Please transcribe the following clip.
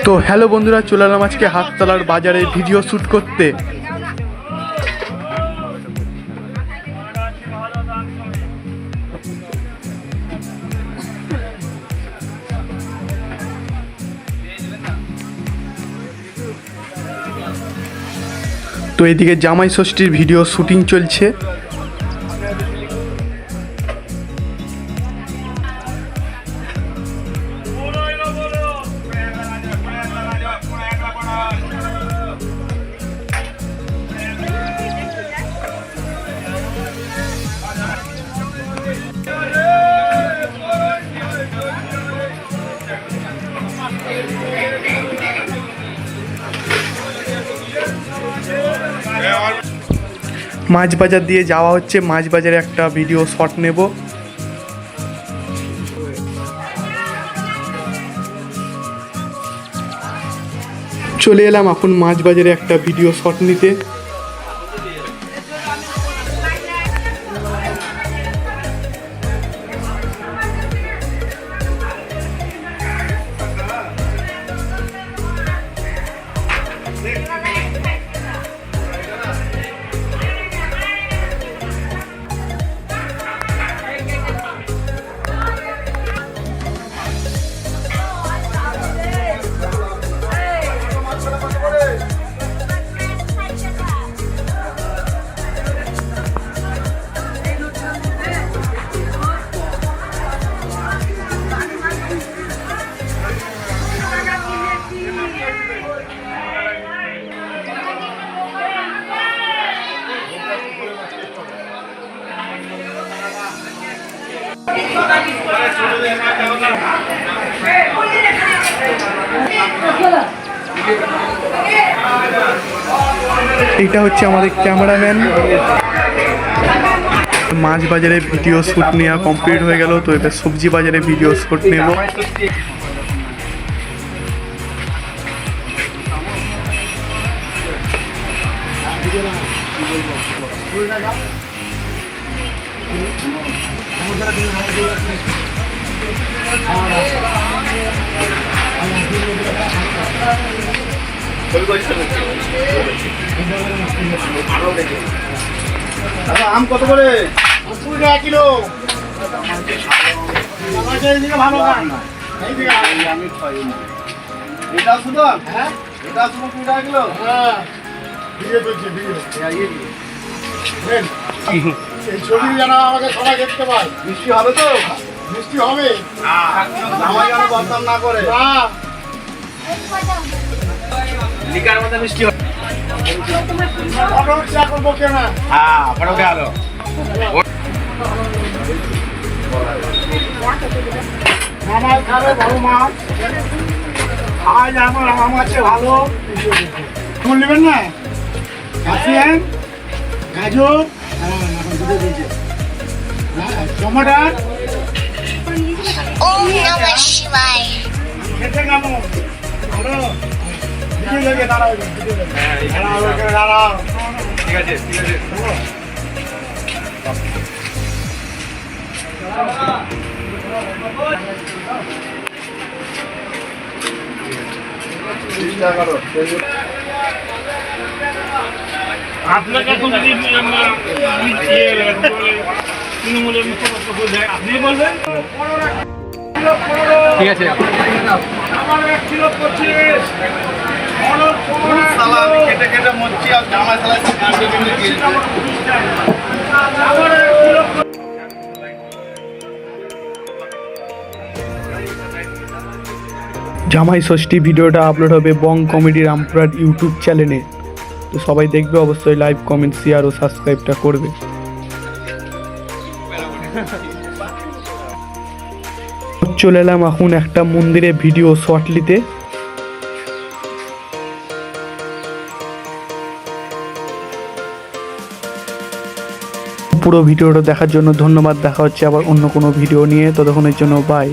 তো হ্যালো বন্ধুরা, চলে এলাম আজকে হাততলার বাজারে ভিডিও শ্যুট করতে। তো এদিকে জামাই ষষ্ঠীর ভিডিও শুটিং চলছে। মাছ বাজার দিয়ে যাওয়া হচ্ছে, মাছ বাজারে একটা ভিডিও শট নেব। চলে এলাম এখন মাছ বাজারে একটা ভিডিও শট নিতে। এটা হচ্ছে আমাদের ক্যামেরাম্যান। মাছ বাজারে ভিডিও শ্যুট নেওয়া কমপ্লিট হয়ে গেল। তো এবার সবজি বাজারে ভিডিও শ্যুট নেব। আম কত করে? 20 টাকা কিলো। ভালো আমি এটা শুধু এটা শুধু 20 টাকা কিলো। এই ছবি যেন আমাকে সবাই দেখতে পায়। মিষ্টি হবে তো? মিষ্টি হবে। আমার যেন বদনাম না করে। লিকার মধ্যে মিষ্টি হবে। ফটো শেয়ার করবো কেন? হ্যাঁ, ফটো কে আলো। আমার খাবে বড় মাছ। আজ আমার আম আছে ভালো। ফুল নেবেন না? আসেন। গাজর, টমাটার। ওম নমঃ শিবায়। খেতে কেমন? ভালো। ভিডিও লেগে দাঁড়াও। দাঁড়াও। ঠিক আছে, ঠিক আছে। আপনাকে এখন যদি তৃণমূলের মুখপাত্র আপনি বলবেন। ঠিক আছে, আমার 1 কিলো 25। সালামি কেটে কেটে মরছি আর জামা সালাইছি কাটে কেটে দিয়েছে। আমার 1 কিলো। জামাই ষষ্ঠী ভিডিওটা আপলোড হবে বং কমেডি রামপুরহাট ইউটিউব চ্যানেলে। তো সবাই দেখবে, অবশ্যই লাইক, কমেন্ট, শেয়ার ও সাবস্ক্রাইবটা করবে। চলে এলাম এখন একটা মন্দিরে ভিডিও শর্ট নিতে। পুরো ভিডিওটা দেখার জন্য ধন্যবাদ। দেখা হচ্ছে আবার অন্য কোনো ভিডিও নিয়ে। ততক্ষণের জন্য বাই।